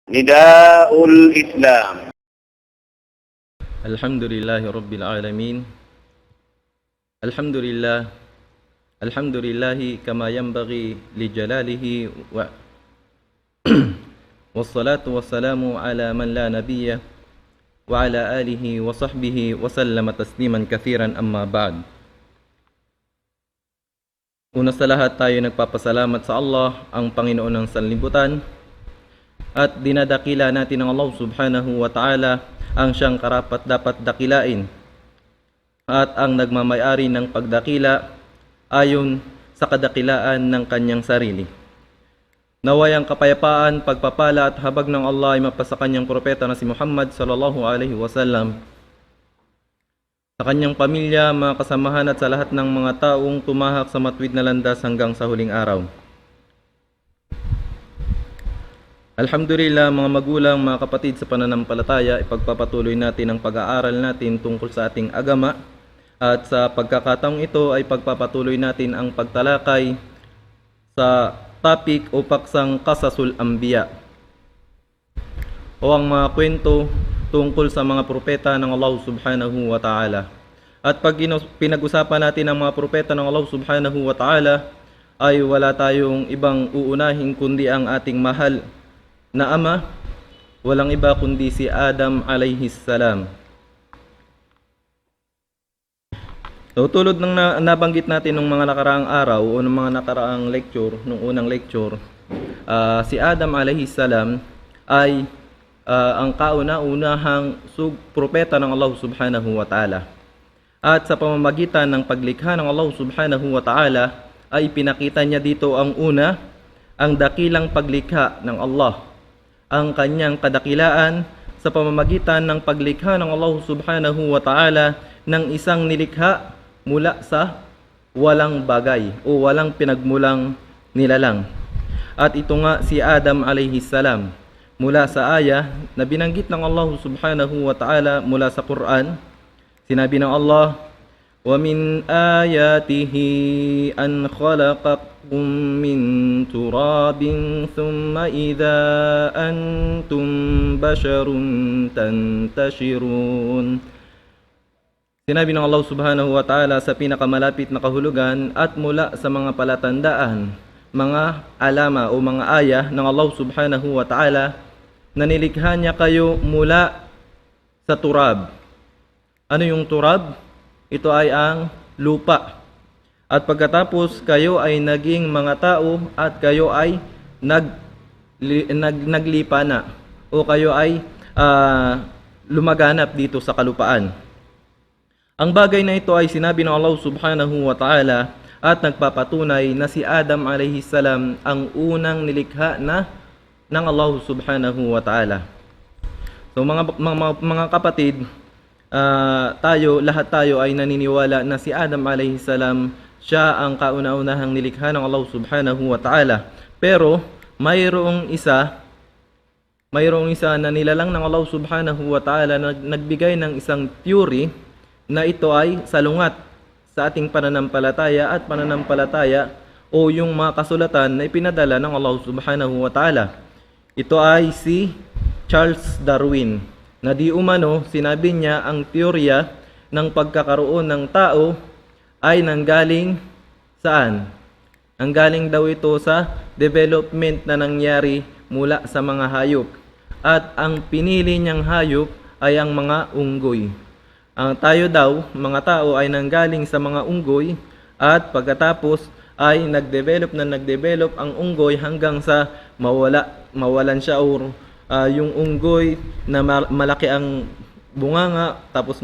نداء الإسلام. الحمد لله رب العالمين. الحمد لله كما ينبغي لجلاله والصلاة والسلام على من لا نبي وعلى آله وصحبه وسلم تسليما كثيرا. أما بعد. Una sa lahat, tayo nagpapasalamat sa Allah, ang Panginoon ng sanlibutan, at dinadakila natin ng Allah subhanahu wa ta'ala ang siyang karapat dapat dakilain at ang nagmamayari ng pagdakila ayon sa kadakilaan ng kanyang sarili. Naway ang kapayapaan, pagpapala at habag ng Allah ay mapasa kanyang propeta na si Muhammad sallallahu alaihi wasallam, sa kanyang pamilya, mga kasamahan at sa lahat ng mga taong tumahak sa matuwid na landas hanggang sa huling araw. Alhamdulillah, mga magulang, mga kapatid sa pananampalataya, ipagpapatuloy natin ang pag-aaral natin tungkol sa ating agama, at sa pagkakataong ito ay pagpapatuloy natin ang pagtalakay sa topic o paksang Qasasul Anbiya, o ang mga kwento tungkol sa mga propeta ng Allah subhanahu wa ta'ala. At pag pinag-usapan natin ang mga propeta ng Allah subhanahu wa ta'ala, ay wala tayong ibang uunahin kundi ang ating mahal na ama, walang iba kundi si Adam alayhis salam. So, tulad ng nabanggit natin ng mga nakaraang araw o ng mga nakaraang lecture, nung unang lecture, si Adam alayhis salam ay ang kauna-unahang propeta ng Allah subhanahu wa ta'ala. At sa pamamagitan ng paglikha ng Allah subhanahu wa ta'ala ay pinakita niya dito ang dakilang paglikha ng Allah, ang kanyang kadakilaan sa pamamagitan ng paglikha ng Allah subhanahu wa ta'ala ng isang nilikha mula sa walang bagay o walang pinagmulang nilalang. At ito nga si Adam alayhis salam. Mula sa aya na binanggit ng Allah subhanahu wa ta'ala mula sa Quran, sinabi ng Allah, وَمِنْ آيَاتِهِ أَنْ خَلَقَكُمْ مِنْ تُرَابٍ ثُمَّ إِذَا أَنْتُمْ بَشَرٌ تَنْتَشِرُونَ. Sinabi ng Allah subhanahu wa ta'ala sa pinakamalapit na kahulugan at mula sa mga palatandaan, mga alama o mga aya ng Allah subhanahu wa ta'ala, na nilikha niya kayo mula sa turab. Ano yung turab? Ito ay ang lupa. At pagkatapos kayo ay naging mga tao at kayo ay naglipa na o kayo ay lumaganap dito sa kalupaan. Ang bagay na ito ay sinabi ng Allah subhanahu wa ta'ala at nagpapatunay na si Adam alayhis salam ang unang nilikha ng Allah subhanahu wa ta'ala. So mga kapatid, lahat tayo ay naniniwala na si Adam alayhis salam, siya ang kauna-unahang nilikha ng Allah subhanahu wa ta'ala. Pero mayroong isa na nilalang ng Allah subhanahu wa ta'ala na nagbigay ng isang theory na ito ay salungat sa ating pananampalataya at pananampalataya o yung mga kasulatan na ipinadala ng Allah subhanahu wa ta'ala. Ito ay si Charles Darwin, na di umano sinabi niya ang teorya ng pagkakaroon ng tao ay nanggaling saan? Nanggaling daw ito sa development na nangyari mula sa mga hayop. At ang pinili niyang hayop ay ang mga unggoy. Ang tayo daw, mga tao, ay nanggaling sa mga unggoy at pagkatapos ay nagdevelop ang unggoy hanggang sa mawalan siya or yung unggoy na malaki ang bunganga, tapos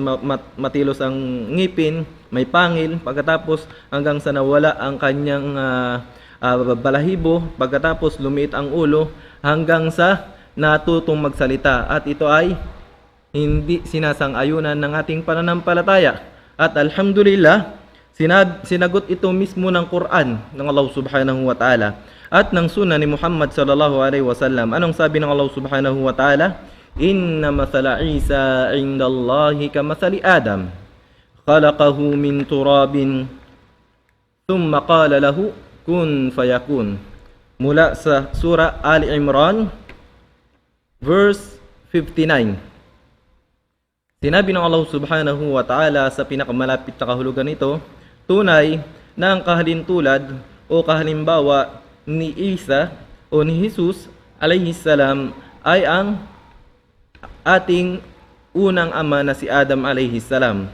matilos ang ngipin, may pangil, pagkatapos hanggang sa nawala ang kanyang balahibo, pagkatapos lumiit ang ulo hanggang sa natutong magsalita. At ito ay hindi sinasang-ayunan ng ating pananampalataya. At alhamdulillah, sinagot ito mismo ng Quran ng Allah subhanahu wa ta'ala at ng sunnah ni Muhammad sallallahu alaihi wasallam. Anong sabi ng Allah subhanahu wa ta'ala? Inna mathala Isa indallahi kamathali Adam, khalaqahu min turabin thumma qala lahu kun fayakun. Mula sa surah Ali Imran verse 59. Sinabi ng Allah subhanahu wa ta'ala sa pinakamalapit na kahulugan nito, tunay na ang kahalintulad o kahalimbawa ni Isa o ni Jesus alayhi salam ay ang ating unang ama na si Adam alayhi salam.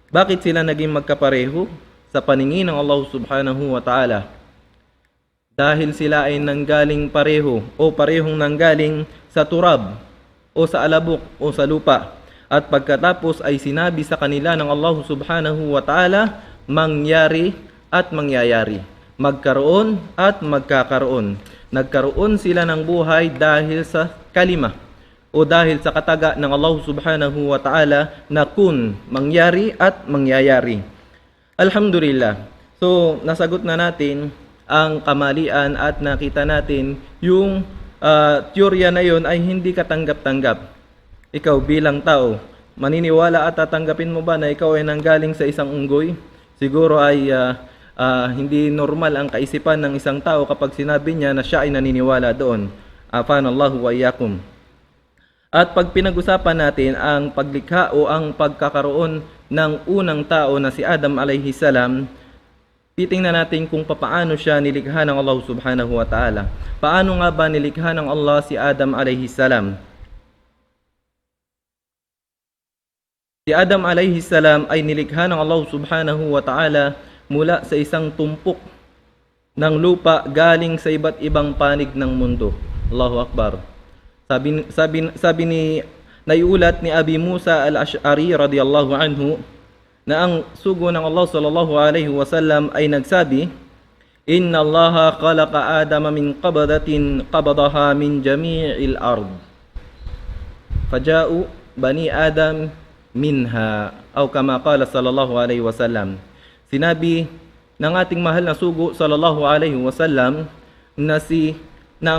Bakit sila naging magkapareho sa paningin ng Allah subhanahu wa ta'ala? Dahil sila ay nanggaling pareho o parehong nanggaling sa turab o sa alabok o sa lupa. At pagkatapos ay sinabi sa kanila ng Allah subhanahu wa ta'ala, mangyari at mangyayari, magkaroon at magkakaroon. Nagkaroon sila ng buhay dahil sa kalima o dahil sa kataga ng Allah subhanahu wa ta'ala na kun, mangyari at mangyayari. Alhamdulillah. So, nasagot na natin ang kamalian at nakita natin yung teorya na yon ay hindi katanggap-tanggap. Ikaw bilang tao, maniniwala at tatanggapin mo ba na ikaw ay nanggaling sa isang unggoy? Siguro ay hindi normal ang kaisipan ng isang tao kapag sinabi niya na siya ay naniniwala doon. Afanallahu wa iyyakum. At pag pinag-usapan natin ang paglikha o ang pagkakaroon ng unang tao na si Adam alayhi salam, titingnan natin kung paano siya nilikha ng Allah subhanahu wa ta'ala. Paano nga ba nilikha ng Allah si Adam alayhi salam? Si Adam alayhi salam ay nilikha ng Allah subhanahu wa ta'ala mula sa isang tumpok ng lupa galing sa iba't ibang panig ng mundo. Allahu Akbar. Sabi ni naiulat ni Abi Musa al-Ash'ari radiyallahu anhu na ang sugo ng Allah sallallahu alaihi wasallam ay nagsabi, Inna Allah khalaqa Adama min qabdatin qabadaha min jami'il ard. Faja'u bani Adam minha, o kama qala sallallahu alaihi wasallam. Sinabi ng ating mahal na sugo sallallahu alaihi wasallam na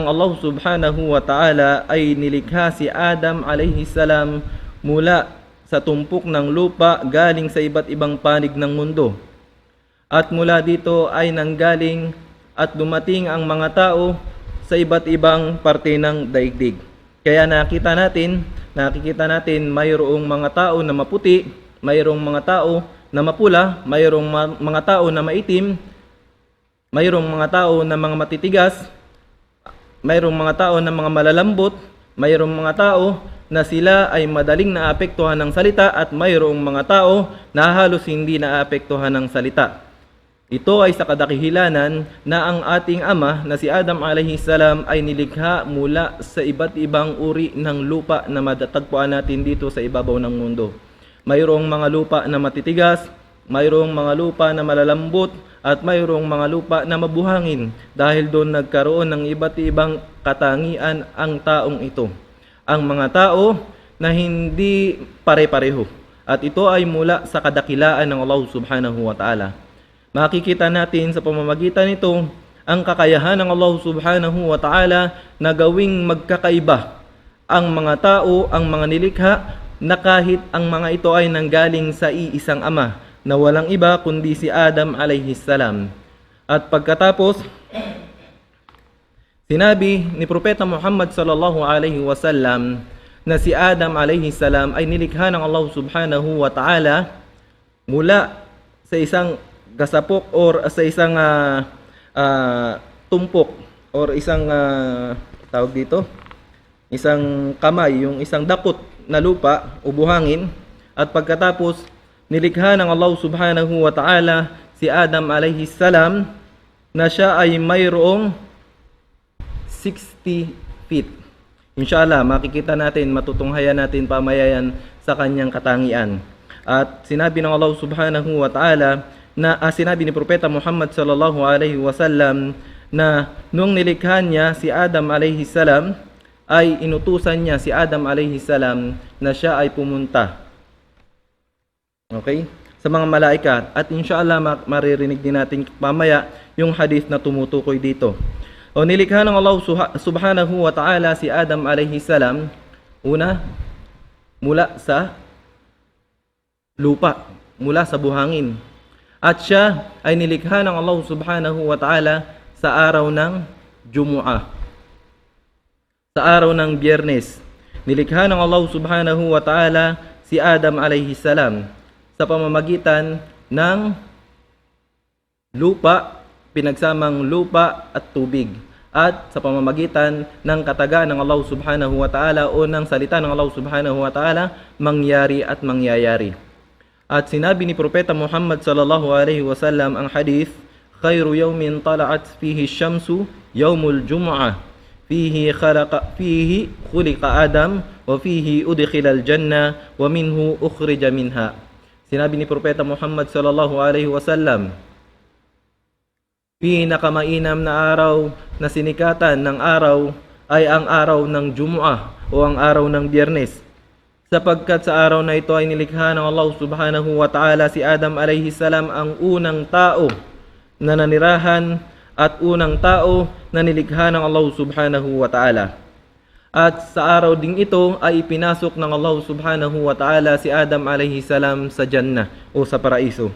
ang Allah subhanahu wa ta'ala ay nilikha si Adam alaihi salam mula sa tumpok ng lupa galing sa iba't ibang panig ng mundo. At mula dito ay nanggaling at dumating ang mga tao sa iba't ibang parte ng daigdig. Kaya nakikita natin mayroong mga tao na maputi, mayroong mga tao na mapula, mayroong mga tao na maitim, mayroong mga tao na mga matitigas, mayroong mga tao na mga malalambot, mayroong mga tao na sila ay madaling naapektuhan ng salita at mayroong mga tao na halos hindi naapektuhan ng salita. Ito ay sa kadakilanan na ang ating ama na si Adam alayhi salam ay nilikha mula sa iba't ibang uri ng lupa na matatagpuan natin dito sa ibabaw ng mundo. Mayroong mga lupa na matitigas, mayroong mga lupa na malalambot, at mayroong mga lupa na mabuhangin. Dahil doon nagkaroon ng iba't ibang katangian ang taong ito. Ang mga tao na hindi pare-pareho. At ito ay mula sa kadakilaan ng Allah subhanahu wa ta'ala. Makikita natin sa pamamagitan nito ang kakayahan ng Allah subhanahu wa ta'ala na gawing magkakaiba ang mga tao, ang mga nilikha, na kahit ang mga ito ay nanggaling sa iisang ama na walang iba kundi si Adam alayhi salam. At pagkatapos, sinabi ni Propeta Muhammad sallallahu alaihi wasallam na si Adam alayhi salam ay nilikha ng Allah subhanahu wa ta'ala mula sa isang gasapok or sa isang tumpok or isang tawag dito, isang kamay, yung isang dakot na lupa o buhangin. At pagkatapos nilikha ng Allah subhanahu wa ta'ala si Adam alayhi salam na siya ay mayroong 60 feet. Inshallah, makikita natin, matutunghayan natin pamayayan sa kanyang katangian. At sinabi ng Allah subhanahu wa ta'ala na sinabi ni Propeta Muhammad sallallahu alaihi wasallam na nung nilikha niya si Adam alayhi salam ay inutusan niya si Adam alayhi salam na siya ay pumunta, okay, sa mga malaikat. At inshallah maririnig din natin mamaya yung hadith na tumutukoy dito. O nilikha ng Allah subhanahu wa ta'ala si Adam alayhi salam una mula sa lupa, mula sa buhangin. At siya ay nilikha ng Allah subhanahu wa ta'ala sa araw ng Jumu'ah, sa araw ng Biyernes. Nilikha ng Allah subhanahu wa ta'ala si Adam alayhi salam sa pamamagitan ng lupa, pinagsamang lupa at tubig, at sa pamamagitan ng kataga ng Allah subhanahu wa ta'ala o ng salita ng Allah subhanahu wa ta'ala, mangyari at mangyayari. At sinabi ni Propeta Muhammad sallallahu alaihi wasallam ang hadith, khairu yawmin tala'at fihi syamsu yawmul jum'ah fihi khuliqa Adam wa fihi udkhila al-jannah wa minhu ukhrija minha. Sinabi ni Propeta Muhammad sallallahu alaihi wasallam, pinakamainam na araw na sinikatan ng araw ay ang araw ng Jumu'ah o ang araw ng Biyernes, sapagkat sa araw na ito ay nilikha ng Allah subhanahu wa ta'ala si Adam alayhi salam, ang unang tao na nanirahan at unang tao na nilikha ng Allah subhanahu wa ta'ala. At sa araw ding ito ay ipinasok ng Allah subhanahu wa ta'ala si Adam alayhi salam sa Jannah o sa paraiso.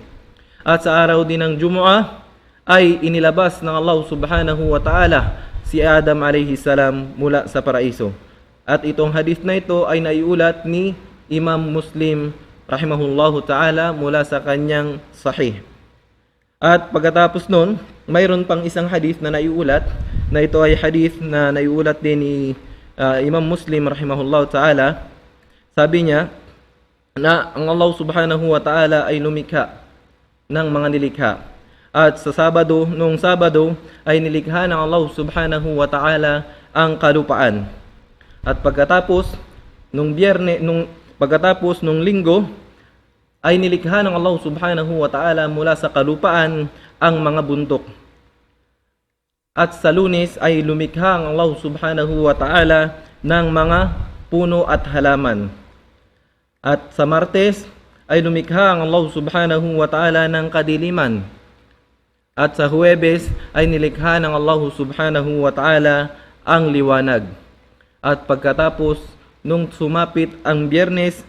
At sa araw din ng Jumu'ah ay inilabas ng Allah subhanahu wa ta'ala si Adam alayhi salam mula sa paraiso. At itong hadith na ito ay naiulat ni Imam Muslim rahimahullahu ta'ala mula sa kanyang sahih. At pagkatapos nun, mayroon pang isang hadith na naiulat, na ito ay hadith na naiulat din ni Imam Muslim rahimahullahu ta'ala. Sabi niya na ang Allah subhanahu wa ta'ala ay lumikha ng mga nilikha. At sa nung Sabado ay nilikha ng Allah subhanahu wa ta'ala ang kalupaan. At pagkatapos nung Linggo ay nilikha ng Allah subhanahu wa ta'ala mula sa kalupaan ang mga bundok. At sa Lunes ay lumikha ang Allah subhanahu wa ta'ala ng mga puno at halaman. At sa Martes ay lumikha ang Allah subhanahu wa ta'ala ng kadiliman. At sa Huwebes ay nilikha ng Allah subhanahu wa ta'ala ang liwanag. At pagkatapos nung sumapit ang Biyernes,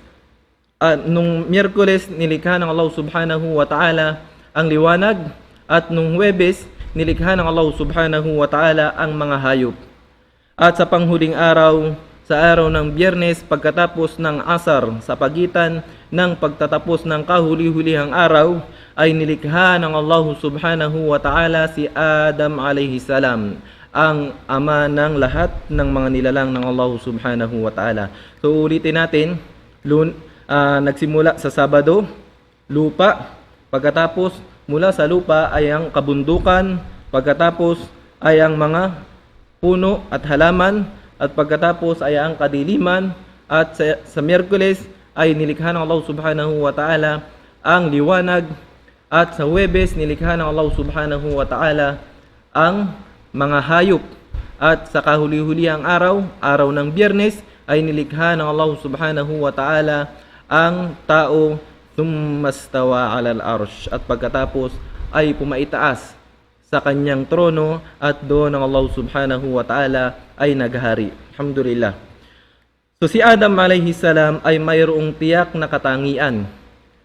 nung Miyerkules nilikha ng Allah subhanahu wa ta'ala ang liwanag, at nung Huwebes nilikha ng Allah subhanahu wa ta'ala ang mga hayop. At sa panghuling araw, sa araw ng Biyernes, pagkatapos ng asar, sa pagitan ng pagtatapos ng kahuli-hulihang araw, ay nilikha ng Allah subhanahu wa ta'ala si Adam alayhi salam, ang ama ng lahat ng mga nilalang ng Allah subhanahu wa ta'ala. So ulitin natin, nagsimula sa Sabado, lupa, pagkatapos mula sa lupa ay ang kabundukan, pagkatapos ay ang mga puno at halaman, at pagkatapos ay ang kadiliman, at sa Miyerkules ay nilikha ng Allah subhanahu wa ta'ala ang liwanag, at sa Huwebes nilikha ng Allah subhanahu wa ta'ala ang mga hayop, at sa kahuli-hulihang araw, araw ng Biyernes, ay nilikha ng Allah subhanahu wa ta'ala ang tao, thumma stawa 'alal arsh, at pagkatapos ay pumaitaas sa kanyang trono, at doon ang Allah subhanahu wa ta'ala ay naghari. Alhamdulillah. So si Adam alayhi salam ay mayroong tiyak na katangian,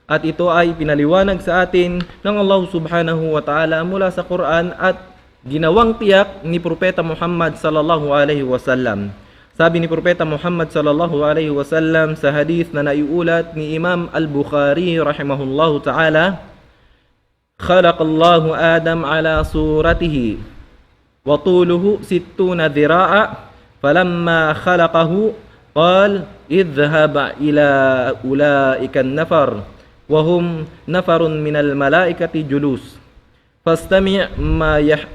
at ito ay pinaliwanag sa atin ng Allah subhanahu wa ta'ala mula sa Quran, at ginawang tiyak ni Propeta Muhammad sallallahu alaihi wasallam. Sabi ni Propeta Muhammad sallallahu alaihi wasallam sa hadith na naiulat ni Imam Al-Bukhari rahimahullahu ta'ala, khalaqallahu Adam ala suratihi wa tuluhu 60 dhira'a, falamma khalaqahu qal idhhab ila ulaika an-nafar wa hum nafarun minal malaikati julus fastami'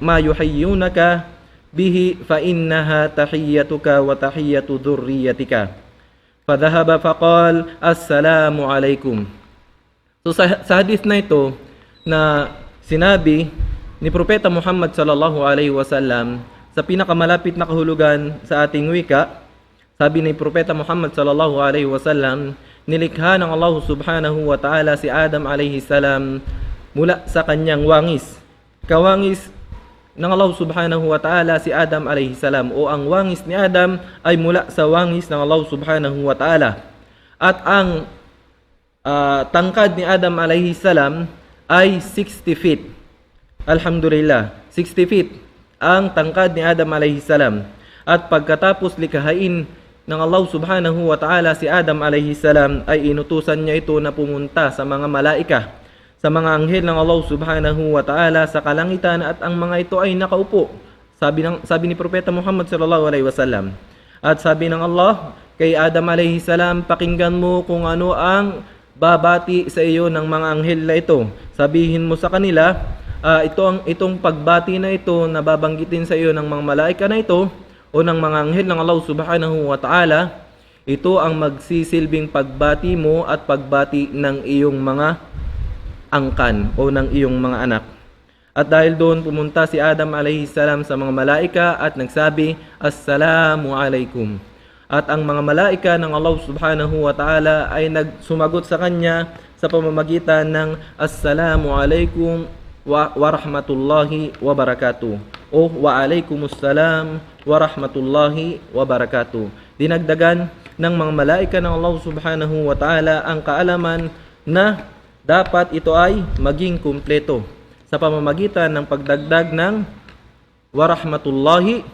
ma yuhayyunaka bihi fa innaha tahiyyatuka wa tahiyyatu dhurriyyatika. Fadhahaba faqal assalamu alaikum. So sa hadith na ito na sinabi ni Propeta Muhammad sallallahu alaihi wasallam sa pinakamalapit na kahulugan sa ating wika, sabi ni Propeta Muhammad sallallahu alaihi wasallam, nilikha ng Allah subhanahu wa ta'ala si Adam alaihi salam mula sa kanyang wangis. Kawangis ng Allah subhanahu wa ta'ala si Adam alayhi salam, o ang wangis ni Adam ay mula sa wangis ng Allah subhanahu wa ta'ala. At ang tangkad ni Adam alayhi salam ay 60 feet. Alhamdulillah, 60 feet ang tangkad ni Adam alayhi salam. At pagkatapos likhain ng Allah subhanahu wa ta'ala si Adam alayhi salam ay inutusan niya ito na pumunta sa mga malaika, sa mga anghel ng Allah subhanahu wa ta'ala sa kalangitan, at ang mga ito ay nakaupo. Sabi ni Propeta Muhammad sallallahu alaihi wasallam. At sabi ng Allah kay Adam alayhi salam, pakinggan mo kung ano ang babati sa iyo ng mga anghel na ito. Sabihin mo sa kanila, itong pagbati na ito na babanggitin sa iyo ng mga malaika na ito o ng mga anghel ng Allah subhanahu wa ta'ala, ito ang magsisilbing pagbati mo at pagbati ng iyong mga angkan o ng iyong mga anak. At dahil doon pumunta si Adam alayhi salam sa mga malaika at nagsabi, Assalamu alaikum. At ang mga malaika ng Allah subhanahu wa ta'ala ay nagsumagot sa kanya sa pamamagitan ng Assalamu alaikum wa rahmatullahi wa barakatuh o wa alaikumussalam wa rahmatullahi wa barakatuh. Dinagdagan ng mga malaika ng Allah subhanahu wa ta'ala ang kaalaman na dapat ito ay maging kumpleto sa pamamagitan ng pagdagdag ng wa rahmatullahi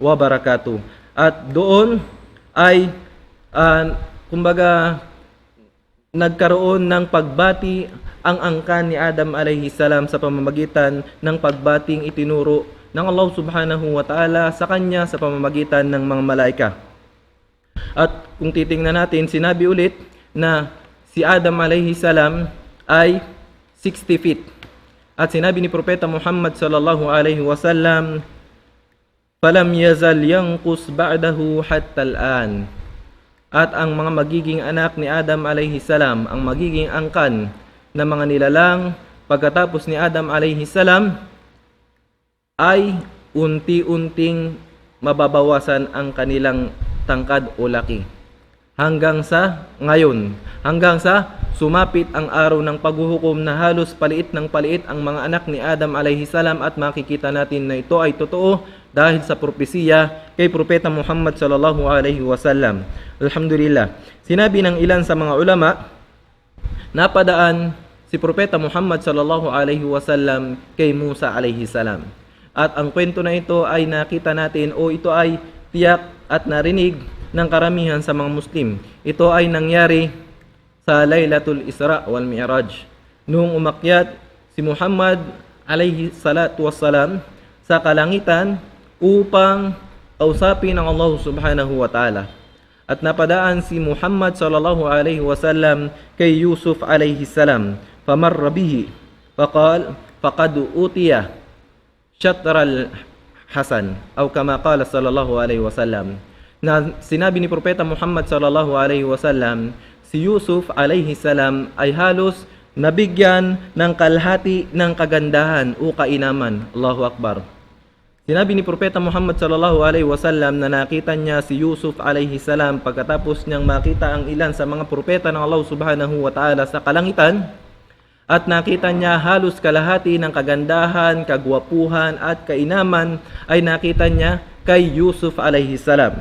wa barakatuh. At doon ay kumbaga nagkaroon ng pagbati ang angkan ni Adam alayhi salam sa pamamagitan ng pagbating itinuro ng Allah subhanahu wa ta'ala sa kanya sa pamamagitan ng mga malaika. At kung titingnan natin, sinabi ulit na si Adam alayhi salam ay 60 feet. At sinabi ni Propeta Muhammad sallallahu alaihi wasallam, "Falam yazal yanqus ba'dahu hatta al-an." At ang mga magiging anak ni Adam alayhi salam, ang magiging angkan na mga nilalang pagkatapos ni Adam alayhi salam, ay unti-unting mababawasan ang kanilang tangkad o laki. Hanggang sa ngayon, hanggang sa sumapit ang araw ng paghuhukom na halos paliit ng paliit ang mga anak ni Adam alayhi salam, at makikita natin na ito ay totoo dahil sa propesiya kay Propeta Muhammad sallallahu alaihi wasallam. Alhamdulillah. Sinabi ng ilan sa mga ulama, napadaan si Propeta Muhammad sallallahu alaihi wasallam kay Musa alaihi salam. At ang kwento na ito ay nakita natin o ito ay tiyak at narinig ng karamihan sa mga Muslim. Ito ay nangyari sa Laylatul Isra wal Mi'raj, noong umakyat si Muhammad alayhi salatu wassalam sa kalangitan upang kausapin ang Allah subhanahu wa ta'ala. At napadaan si Muhammad sallallahu alayhi wasallam kay Yusuf alayhi salam, famarra bihi faqal faqad utiya shatral hasan aw kama qala sallallahu alayhi wasallam. Na sinabi ni Propeta Muhammad sallallahu alaihi wasallam, si Yusuf alaihi salam ay halos nabigyan ng kalahati ng kagandahan o kainaman. Allahu Akbar. Sinabi ni Propeta Muhammad sallallahu alaihi wasallam na nakita niya si Yusuf alaihi salam pagkatapos niyang makita ang ilan sa mga propeta ng Allah subhanahu wa ta'ala sa kalangitan, at nakita niya halos kalahati ng kagandahan, kagwapuhan at kainaman ay nakita niya kay Yusuf alaihi salam.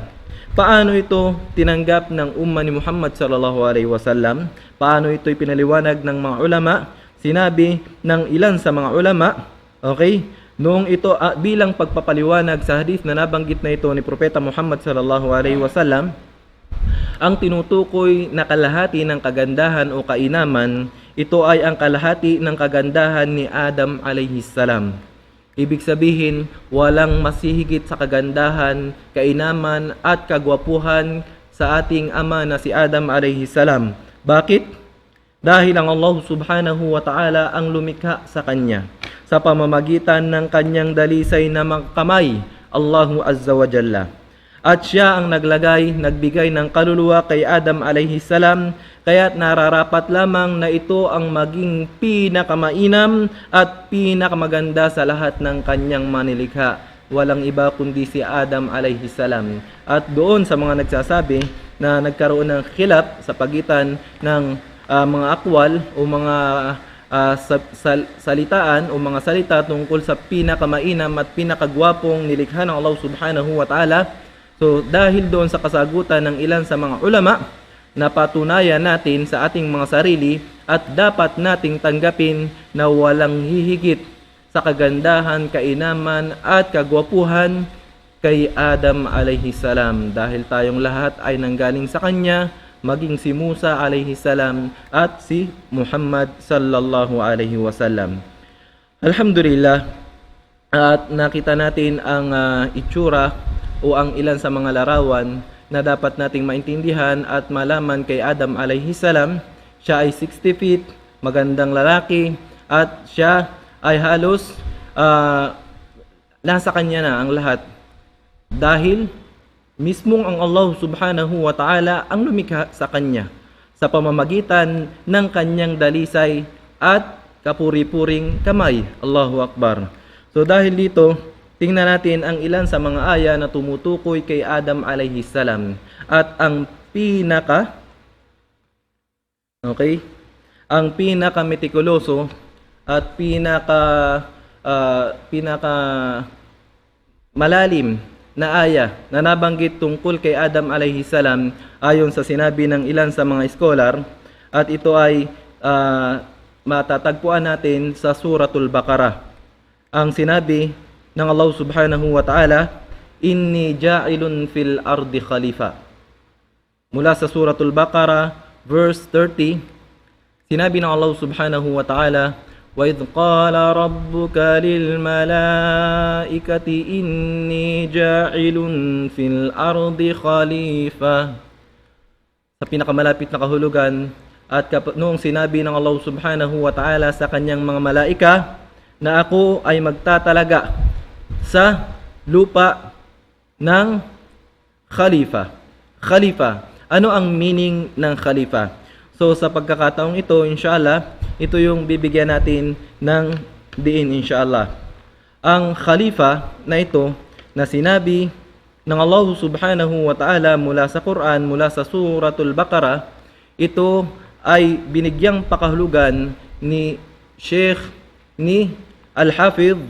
Paano ito tinanggap ng umma ni Muhammad sallallahu alaihi wasallam? Paano ito ipinaliwanag ng mga ulama? Sinabi ng ilan sa mga ulama, okay, noong ito bilang pagpapaliwanag sa hadith na nabanggit na ito ni Propeta Muhammad sallallahu alaihi wasallam, ang tinutukoy na kalahati ng kagandahan o kainaman, ito ay ang kalahati ng kagandahan ni Adam alaihi salam. Ibig sabihin, walang masihigit sa kagandahan, kainaman at kagwapuhan sa ating ama na si Adam alayhi salam. Bakit? Dahil ang Allah subhanahu wa ta'ala ang lumikha sa kanya sa pamamagitan ng kanyang dalisay na kamay, Allahu azza wa jalla. At siya ang nagbigay ng kaluluwa kay Adam alayhi salam, kaya't nararapat lamang na ito ang maging pinakamainam at pinakamaganda sa lahat ng kanyang manilikha. Walang iba kundi si Adam alayhi salam. At doon sa mga nagsasabi na nagkaroon ng khilaf sa pagitan ng mga akwal o mga salitaan o mga salita tungkol sa pinakamainam at pinakagwapong nilikha ng Allah subhanahu wa ta'ala. So dahil doon sa kasagutan ng ilan sa mga ulama, napatunayan natin sa ating mga sarili at dapat nating tanggapin na walang hihigit sa kagandahan, kainaman at kagwapuhan kay Adam alayhi salam, dahil tayong lahat ay nanggaling sa kanya, maging si Musa alayhi salam at si Muhammad sallallahu alaihi wasallam. Alhamdulillah, at nakita natin ang itsura o ang ilan sa mga larawan na dapat nating maintindihan at malaman kay Adam alayhi salam. Siya ay 60 feet, magandang lalaki, at siya ay halos nasa kanya na ang lahat. Dahil mismong ang Allah subhanahu wa ta'ala ang lumikha sa kanya sa pamamagitan ng kanyang dalisay at kapuri-puring kamay. Allahu Akbar. So dahil dito, tingnan natin ang ilan sa mga aya na tumutukoy kay Adam alayhi salam. At ang pinaka metikuloso at pinaka malalim na aya na nabanggit tungkol kay Adam alayhi salam ayon sa sinabi ng ilan sa mga scholar, at ito ay matatagpuan natin sa Suratul Baqarah. Ang sinabi ng Allah subhanahu wa ta'ala, inni ja'ilun fil ardi khalifa. Mula sa Suratul Baqarah verse 30, sinabi ng Allah subhanahu wa ta'ala, وَإِذْ قَالَ رَبُّكَ لِلْمَلَائِكَةِ إِنِّي جَاعِلٌ فِي الْأَرْضِ خَلِيفَةً. Sa pinakamalapit na kahulugan, at noong sinabi ng Allah subhanahu wa ta'ala sa kanyang mga malaika na ako ay magtatalaga sa lupa ng khalifa. Khalifa. Ano ang meaning ng khalifa? So sa pagkakataong ito, inshallah, ito yung bibigyan natin ng diin, inshallah. Ang khalifa na ito na sinabi ng Allah subhanahu wa ta'ala mula sa Quran, mula sa Suratul Baqarah, ito ay binigyang pakahulugan ni Sheikh ni Al-Hafidh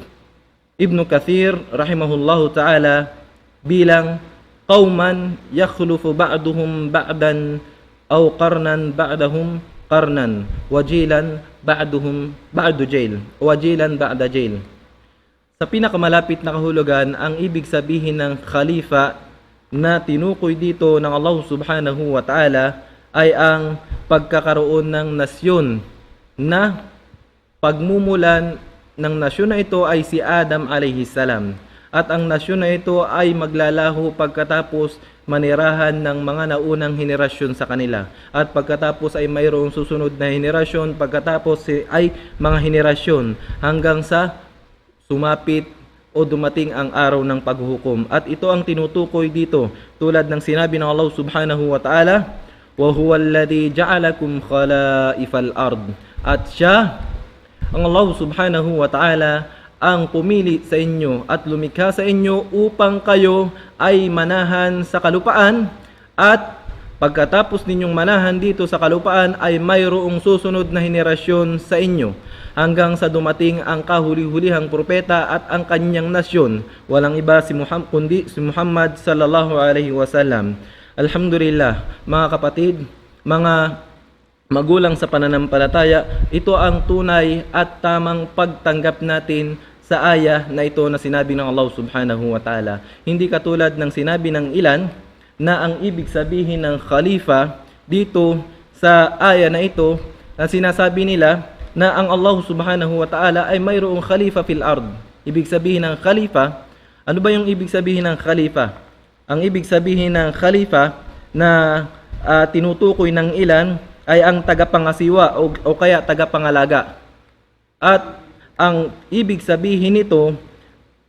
Ibn Kathir rahimahullahu ta'ala bilang qawman yakhlufu ba'duhum ba'dan aw qarnan ba'dahum qarnan wajilan ba'duhum ba'du jail wajilan ba'da jail. Sa pinakamalapit na kahulugan, ang ibig sabihin ng khalifa na tinukoy dito ng Allah subhanahu wa ta'ala ay ang pagkakaroon ng nasyon, na pagmumulan ng nasyon na ito ay si Adam alayhi salam. At ang nasyon na ito ay maglalaho pagkatapos manirahan ng mga naunang henerasyon sa kanila. At pagkatapos ay mayroong susunod na henerasyon, pagkatapos ay mga henerasyon, hanggang sa sumapit o dumating ang araw ng paghuhukom. At ito ang tinutukoy dito, tulad ng sinabi ng Allah subhanahu wa ta'ala, وَهُوَ الَّذِي جَعَلَكُمْ خَلَائِفَ الْأَرْضِ. At siya, ang Allah subhanahu wa ta'ala, ang pumili sa inyo at lumikha sa inyo upang kayo ay manahan sa kalupaan, at pagkatapos ninyong manahan dito sa kalupaan ay mayroong susunod na henerasyon sa inyo, hanggang sa dumating ang kahuli-hulihang propeta at ang kanyang nasyon, walang iba kundi si Muhammad sallallahu alaihi wasallam. Alhamdulillah, mga kapatid, mga magulang sa pananampalataya, ito ang tunay at tamang pagtanggap natin sa aya na ito na sinabi ng Allah subhanahu wa ta'ala. Hindi katulad ng sinabi ng ilan na ang ibig sabihin ng khalifa dito sa aya na ito, na sinasabi nila na ang Allah subhanahu wa ta'ala ay mayroong khalifa fil ard. Ibig sabihin ng khalifa, ano ba yung ibig sabihin ng khalifa? Ang ibig sabihin ng khalifa na tinutukoy ng ilan ay ang tagapangasiwa o kaya tagapangalaga. At ang ibig sabihin nito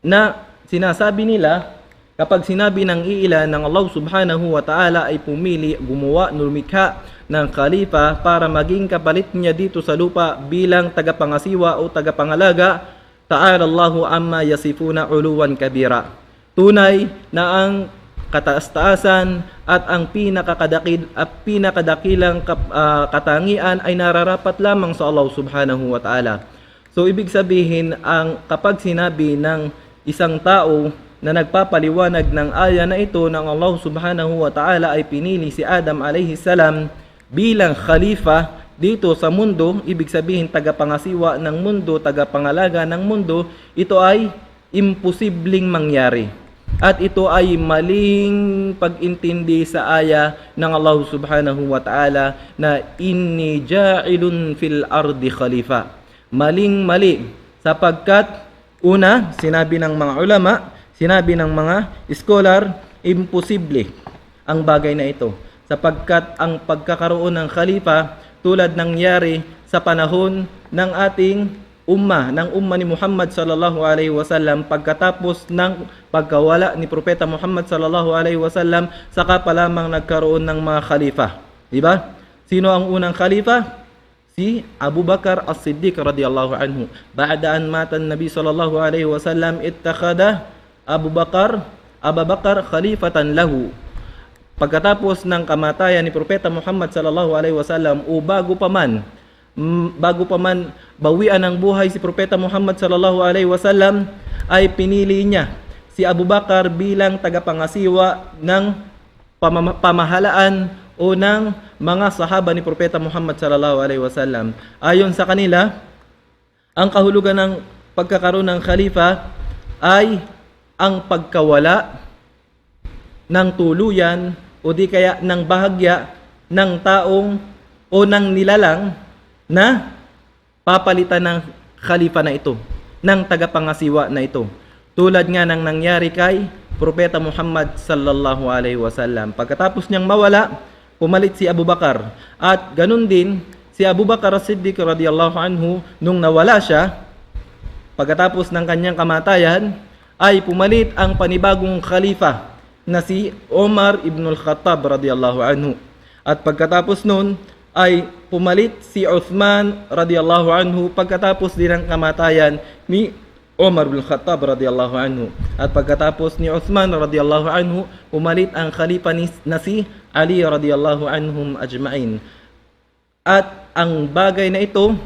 na sinasabi nila, kapag sinabi ng iilan ng Allah subhanahu wa ta'ala ay pumili, gumawa, lumikha ng khalifa para maging kapalit niya dito sa lupa bilang tagapangasiwa o tagapangalaga, ta'ala Allahu amma yasifuna uluwan kabira. Tunay na ang kataas-taasan at ang pinakadakilang katangian ay nararapat lamang sa Allah subhanahu wa ta'ala. So ibig sabihin, kapag sinabi ng isang tao na nagpapaliwanag ng aya na ito ng Allah subhanahu wa ta'ala ay pinili si Adam alayhi salam bilang khalifa dito sa mundo, ibig sabihin tagapangasiwa ng mundo, tagapangalaga ng mundo, ito ay imposibleng mangyari. at ito ay maling pag-intindi sa aya ng Allah subhanahu wa ta'ala na inni ja'ilun fil ardi khalifa. Maling-mali sapagkat una, sinabi ng mga ulama, sinabi ng mga scholar, imposible ang bagay na ito sapagkat ang pagkakaroon ng khalifa tulad nangyari sa panahon ng ating ng umma ni Muhammad sallallahu alaihi wasallam pagkatapos ng pagkawala ni Propeta Muhammad sallallahu alaihi wasallam, saka pa lamang nagkaroon ng mga khalifa. Di ba? Sino ang unang khalifa? Si Abu Bakar As-Siddiq radhiyallahu anhu. Ba'da an mata an-nabi sallallahu alaihi wasallam ittakhadha Abu Bakar khalifatan lahu. Pagkatapos ng kamatayan ni Propeta Muhammad sallallahu alaihi wasallam o bago pa man bawian ng buhay si Propeta Muhammad sallallahu alaihi wasallam, ay pinili niya si Abu Bakar bilang tagapangasiwa ng pamahalaan o ng mga sahaba ni Propeta Muhammad sallallahu alaihi wasallam. Ayon sa kanila, ang kahulugan ng pagkakaroon ng khalifa ay ang pagkawala ng tuluyan o di kaya ng bahagya ng taong o ng nilalang na papalitan ng khalifa na ito, ng tagapangasiwa na ito. Tulad nga ng nangyari kay Propeta Muhammad sallallahu alaihi wasallam. Pagkatapos niyang mawala, pumalit si Abu Bakar. At ganun din, si Abu Bakar As-Siddiq radhiyallahu anhu, nung nawala siya, pagkatapos ng kanyang kamatayan, ay pumalit ang panibagong khalifa na si Umar ibn al-Khattab radhiyallahu anhu. At pagkatapos nun, ay pumalit si Uthman radhiyallahu anhu pagkatapos din ng kamatayan ni Umar bin Khattab radhiyallahu anhu. At pagkatapos ni Uthman radhiyallahu anhu, pumalit ang khalifa na si Ali radhiyallahu anhum ajma'in. At ang bagay na ito,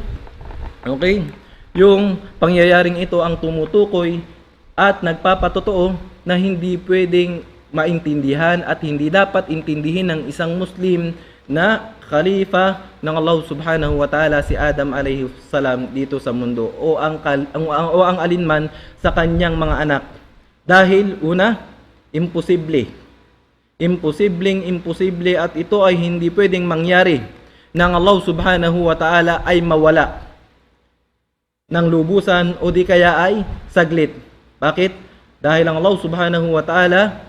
okay, yung pangyayaring ito ang tumutukoy at nagpapatotoo na hindi pwedeng maintindihan at hindi dapat intindihin ng isang Muslim na khalifa ng Allah subhanahu wa ta'ala si Adam alayhi salam dito sa mundo o ang alinman sa kanyang mga anak. Dahil una, imposible at ito ay hindi pwedeng mangyari nang Allah subhanahu wa ta'ala ay mawala ng lubusan o di kaya ay saglit. Bakit? Dahil ang Allah subhanahu wa ta'ala,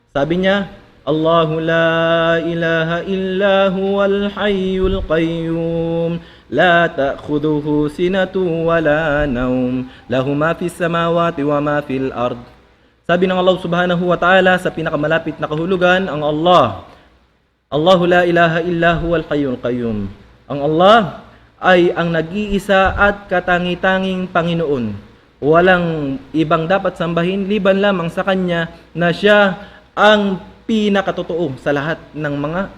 sabi niya, Allahu la ilaha illa huwal hayyul qayyum la ta'khudhuhu sinatun wa la nawm lahu ma fis samawati wa ma fil ard. Sabi ng Allah subhanahu wa ta'ala sa pinakamalapit na kahulugan, ang Allah, Allahu la ilaha illa huwal hayyul qayyum. Ang Allah ay ang nag-iisa at katangi-tanging Panginoon. Walang ibang dapat sambahin liban lamang sa Kanya na Siya ang pinakatotoo sa lahat ng mga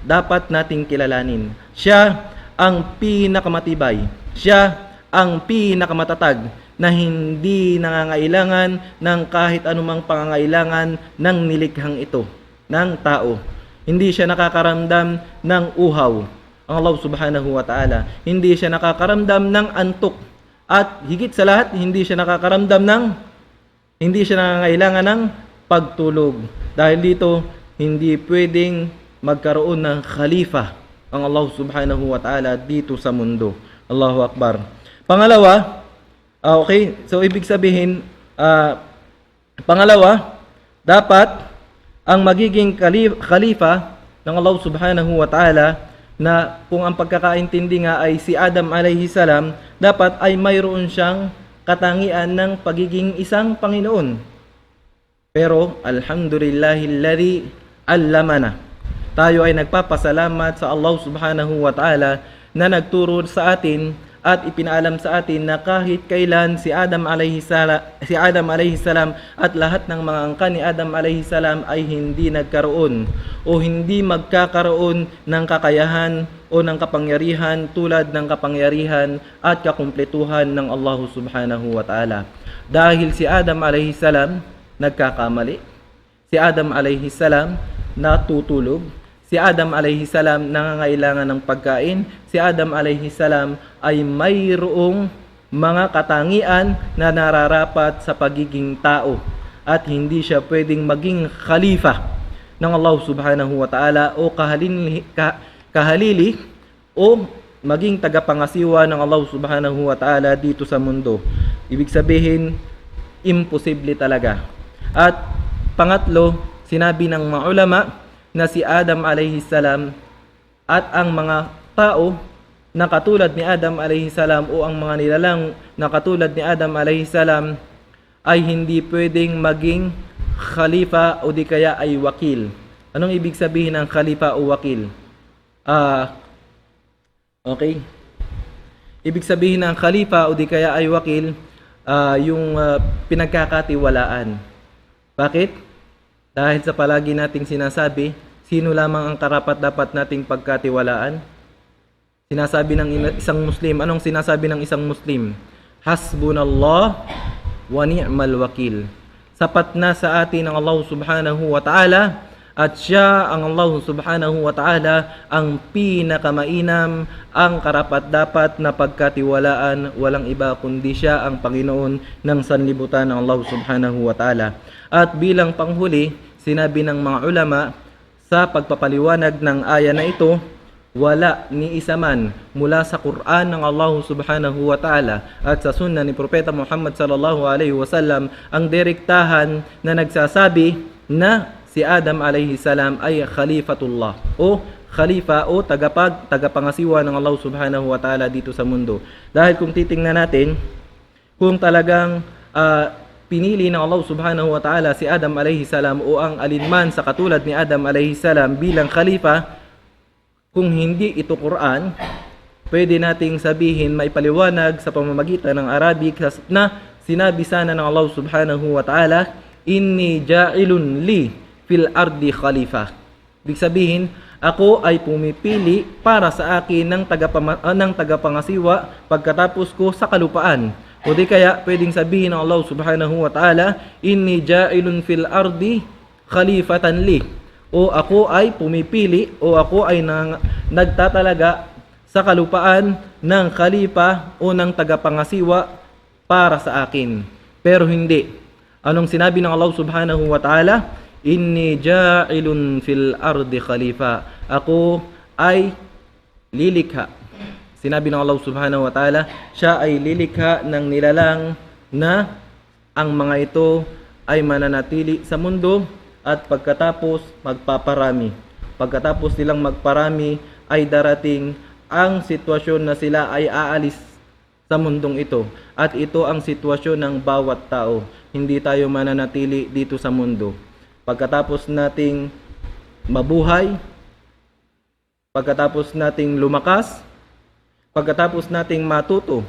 dapat nating kilalanin. Siya ang pinakamatibay. Siya ang pinakamatatag na hindi nangangailangan ng kahit anumang pangangailangan ng nilikhang ito, ng tao. Hindi siya nakakaramdam ng uhaw, ang Allah subhanahu wa ta'ala. Hindi siya nakakaramdam ng antok. At higit sa lahat, hindi siya nangangailangan ng pagtulog. Dahil dito, hindi pwedeng magkaroon ng khalifa ang Allah subhanahu wa ta'ala dito sa mundo. Allahu Akbar. Pangalawa, okay, so ibig sabihin, pangalawa, dapat ang magiging khalifa ng Allah subhanahu wa ta'ala na kung ang pagkakaintindi nga ay si Adam alayhi salam, dapat ay mayroon siyang katangian ng pagiging isang Panginoon. Pero alhamdulillahilladzi allamana. Tayo ay nagpapasalamat sa Allah subhanahu wa ta'ala na nagturo sa atin at ipinaalam sa atin na kahit kailan si Adam alayhi salam at lahat ng mga angkan ni Adam alayhi salam ay hindi nagkaroon o hindi magkakaroon ng kakayahan o ng kapangyarihan tulad ng kapangyarihan at kakumpletuhan ng Allah subhanahu wa ta'ala. Dahil si Adam alayhi salam nagkakamali, si Adam alayhi salam natutulog, si Adam alayhi salam nangangailangan ng pagkain, si Adam alayhi salam ay mayroong mga katangian na nararapat sa pagiging tao. at hindi siya pwedeng maging khalifa ng Allah subhanahu wa ta'ala o kahalili o maging tagapangasiwa ng Allah subhanahu wa ta'ala dito sa mundo. Ibig sabihin, imposible talaga. At pangatlo, sinabi ng mga ulama na si Adam alayhi salam at ang mga tao na katulad ni Adam alayhi salam o ang mga nilalang na katulad ni Adam alayhi salam ay hindi pwedeng maging khalifa o di kaya ay wakil. Anong ibig sabihin ng khalifa o wakil? Okay. Ibig sabihin ng khalifa o di kaya ay wakil, yung pinagkakatiwalaan. Bakit? Dahil sa palagi nating sinasabi, sino lamang ang karapat-dapat nating pagkatiwalaan? Sinasabi ng isang Muslim, anong sinasabi ng isang Muslim? Hasbunallah wa ni'mal wakil. Sapat na sa atin ang Allah subhanahu wa ta'ala at siya ang Allah subhanahu wa ta'ala ang pinakamainam, ang karapat-dapat na pagkatiwalaan. Walang iba kundi siya ang Panginoon ng sanlibutan ng Allah subhanahu wa ta'ala. At bilang panghuli, sinabi ng mga ulama sa pagpapaliwanag ng aya na ito, wala ni isa man mula sa Quran ng Allah subhanahu wa ta'ala at sa sunnah ni Propeta Muhammad sallallahu alaihi wasallam ang direktahan na nagsasabi na si Adam alayhi salam ay khalifatullah o khalifa o tagapangasiwa ng Allah subhanahu wa ta'ala dito sa mundo. Dahil kung titingnan natin, kung talagang pinili ng Allah subhanahu wa ta'ala si Adam alayhi salam o ang alinman sa katulad ni Adam alayhi salam bilang khalifa, kung hindi ito Quran, pwede nating sabihin may paliwanag sa pamamagitan ng Arabic na sinabi sana ng Allah subhanahu wa ta'ala, inni ja'ilun li fil ardi khalifa. Ibig sabihin, ako ay pumipili para sa akin ng tagapangasiwa pagkatapos ko sa kalupaan. O di kaya pwedeng sabihin ng Allah subhanahu wa ta'ala, inni ja'ilun fil ardi khalifatan li. O ako ay pumipili o ako ay nagtatalaga sa kalupaan ng khalifa o ng tagapangasiwa para sa akin. Pero hindi. Anong sinabi ng Allah subhanahu wa ta'ala? Inni ja'ilun fil ardi khalifa. Ako ay lilikha. Sinabi ng Allah subhanahu wa ta'ala, siya ay lilikha ng nilalang na ang mga ito ay mananatili sa mundo at pagkatapos magpaparami. Pagkatapos nilang magparami ay darating ang sitwasyon na sila ay aalis sa mundong ito. At ito ang sitwasyon ng bawat tao. Hindi tayo mananatili dito sa mundo. Pagkatapos nating mabuhay, pagkatapos nating lumakas, pagkatapos nating matuto,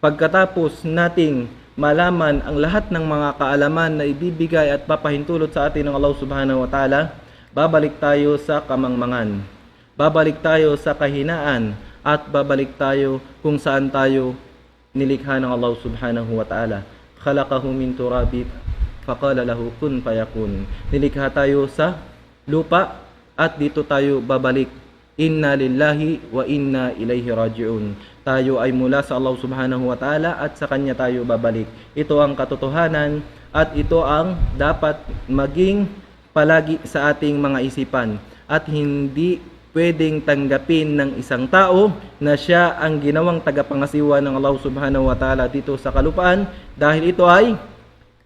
pagkatapos nating malaman ang lahat ng mga kaalaman na ibibigay at papahintulot sa atin ng Allah subhanahu wa ta'ala, babalik tayo sa kamangmangan. Babalik tayo sa kahinaan at babalik tayo kung saan tayo nilikha ng Allah subhanahu wa ta'ala. Khalaqahu min turabi faqala lahu kun fayakun. Nilikha tayo sa lupa at dito tayo babalik. Inna lillahi wa inna ilaihi raji'un. Tayo ay mula sa Allah subhanahu wa ta'ala at sa Kanya tayo babalik. Ito ang katotohanan at ito ang dapat maging palagi sa ating mga isipan. At hindi pwedeng tanggapin ng isang tao na siya ang ginawang tagapangasiwa ng Allah subhanahu wa ta'ala dito sa kalupaan dahil ito ay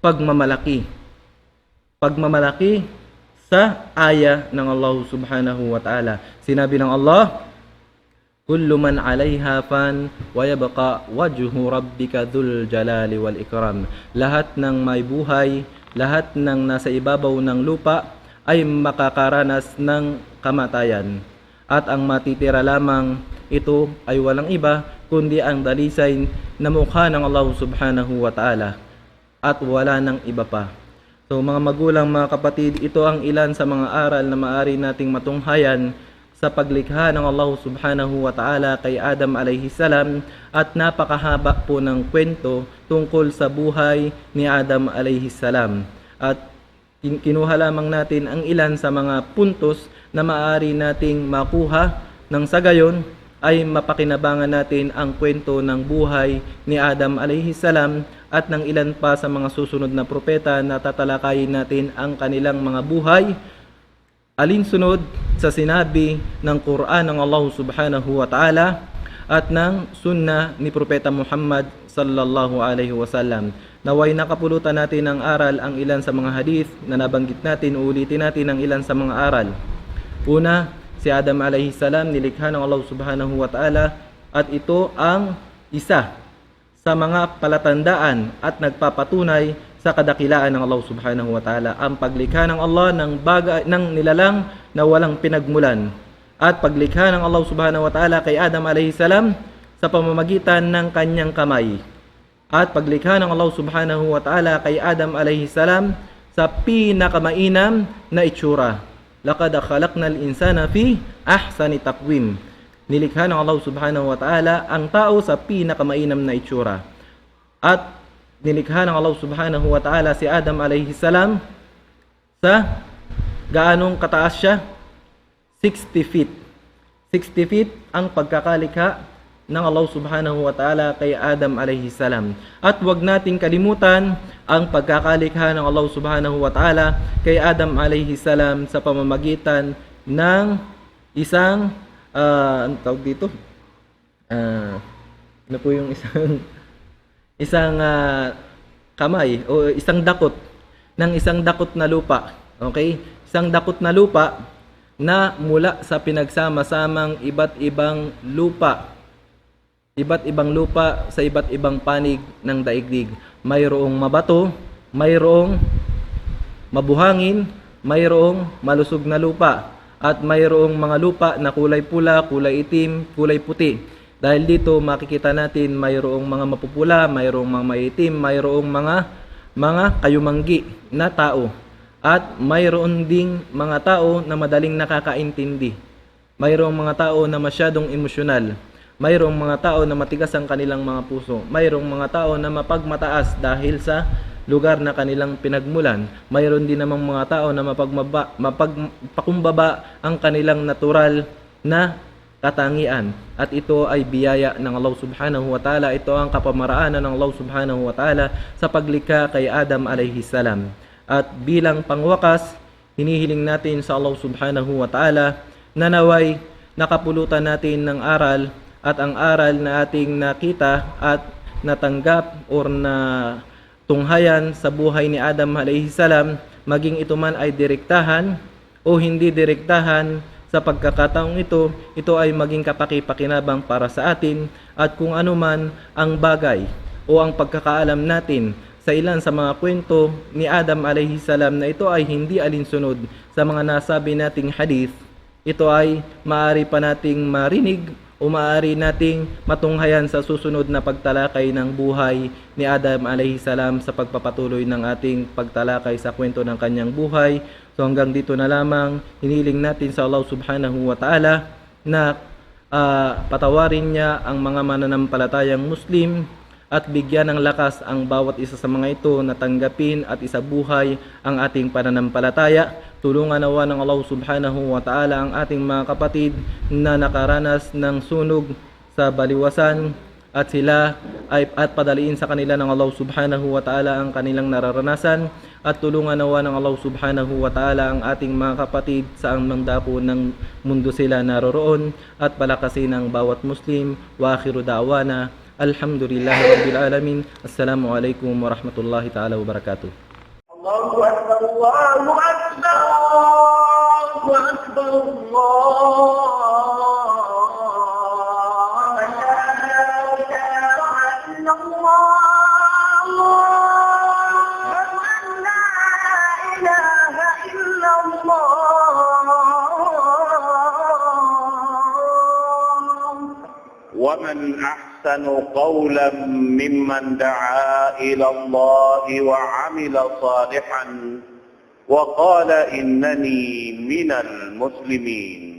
pagmamalaki. Pagmamalaki sa aya ng Allah subhanahu wa ta'ala. Sinabi ng Allah, kullu man 'alayha fan wa yabqa wajhu rabbika dzul jalali wal ikram. Lahat ng may buhay, lahat ng nasa ibabaw ng lupa ay makakaranas ng kamatayan. At ang matitira lamang ito ay walang iba kundi ang dalisay na mukha ng Allah subhanahu wa ta'ala. At wala nang iba pa. So mga magulang, mga kapatid, ito ang ilan sa mga aral na maaari nating matunghayan sa paglikha ng Allah subhanahu wa ta'ala kay Adam alayhi salam at napakahaba po ng kwento tungkol sa buhay ni Adam alayhi salam. At kinuha lamang natin ang ilan sa mga puntos na maaari nating makuha nang sa gayon ay mapakinabangan natin ang kwento ng buhay ni Adam alayhi salam at ng ilan pa sa mga susunod na propeta na tatalakayin natin ang kanilang mga buhay alinsunod sa sinabi ng Quran ng Allah subhanahu wa ta'ala at ng sunnah ni Propeta Muhammad sallallahu alaihi wasallam. Naway nakapulutan natin ng aral ang ilan sa mga hadith na nabanggit natin, ulitin natin ang ilan sa mga aral. Una, si Adam alayhi salam nilikha ng Allah subhanahu wa ta'ala at ito ang isa sa mga palatandaan at nagpapatunay sa kadakilaan ng Allah subhanahu wa ta'ala. Ang paglikha ng Allah ng nilalang na walang pinagmulan at paglikha ng Allah subhanahu wa ta'ala kay Adam alayhi salam sa pamamagitan ng kanyang kamay at paglikha ng Allah subhanahu wa ta'ala kay Adam alayhi salam sa pinakamainam na itsura. Laqad khalaqnal insana fi ahsani taqwim. Nilikha ng Allah subhanahu wa ta'ala ang tao sa pinakamainam na itsura. At nilikha ng Allah subhanahu wa ta'ala si Adam alayhi salam sa gaanong kataas siya? 60 feet. 60 feet ang pagkakalikha ng Allah subhanahu wa ta'ala kay Adam alayhi salam. At wag nating kalimutan ang pagkakalikha ng Allah subhanahu wa ta'ala kay Adam alayhi salam sa pamamagitan ng isang ano tawag dito? Ano po yung isang kamay o isang dakot ng isang dakot na lupa. Okay? Isang dakot na lupa na mula sa pinagsama-samang iba't ibang lupa sa iba't ibang panig ng daigdig. Mayroong mabato, mayroong mabuhangin, mayroong malusog na lupa, at mayroong mga lupa na kulay pula, kulay itim, kulay puti. Dahil dito makikita natin mayroong mga mapupula, mayroong mga maitim, mayroong mga kayumanggi na tao. At mayroon ding mga tao na madaling nakakaintindi. Mayroong mga tao na masyadong emosyonal. Mayroong mga tao na matigas ang kanilang mga puso. Mayroong mga tao na mapagmataas dahil sa lugar na kanilang pinagmulan. Mayroon din namang mga tao na mapagpakumbaba ang kanilang natural na katangian. At ito ay biyaya ng Allah subhanahu wa ta'ala. Ito ang kapamaraanan ng Allah subhanahu wa ta'ala sa paglikha kay Adam alayhi salam. At bilang pangwakas, hinihiling natin sa Allah subhanahu wa ta'ala na naway nakapulutan natin ng aral at ang aral na ating nakita at natanggap or na tunghayan sa buhay ni Adam alayhi salam, maging ito man ay direktahan o hindi direktahan, sa pagkakataong ito ay maging kapaki-pakinabang para sa atin at kung ano man ang bagay o ang pagkakaalam natin sa ilan sa mga kwento ni Adam alayhi salam na ito ay hindi alinsunod sa mga nasabi nating hadith, ito ay maaari pa nating marinig o maaari nating matunghayan sa susunod na pagtalakay ng buhay ni Adam alayhi salam sa pagpapatuloy ng ating pagtalakay sa kwento ng kanyang buhay. So hanggang dito na lamang, hiniling natin sa Allah subhanahu wa ta'ala na patawarin niya ang mga mananampalatayang Muslim at bigyan ng lakas ang bawat isa sa mga ito na tanggapin at isabuhay ang ating pananampalataya. Tulungan nawa ng Allah subhanahu wa ta'ala ang ating mga kapatid na nakaranas ng sunog sa baliwasan at sila ay padaliin sa kanila ng Allah subhanahu wa ta'ala ang kanilang nararanasan at tulungan nawa ng Allah subhanahu wa ta'ala ang ating mga kapatid sa ang dako ng mundo sila naroroon at palakasin ang bawat Muslim. Wa akhiru da'wana alhamdulillahi rabbil alamin. Assalamu alaikum warahmatullahi ta'ala wabarakatuh. Allahu Akbar, Allahu Akbar, Allahu Akbar, ومن أحسن قولا ممن دعا إلى الله وعمل صالحا وقال إنني من المسلمين.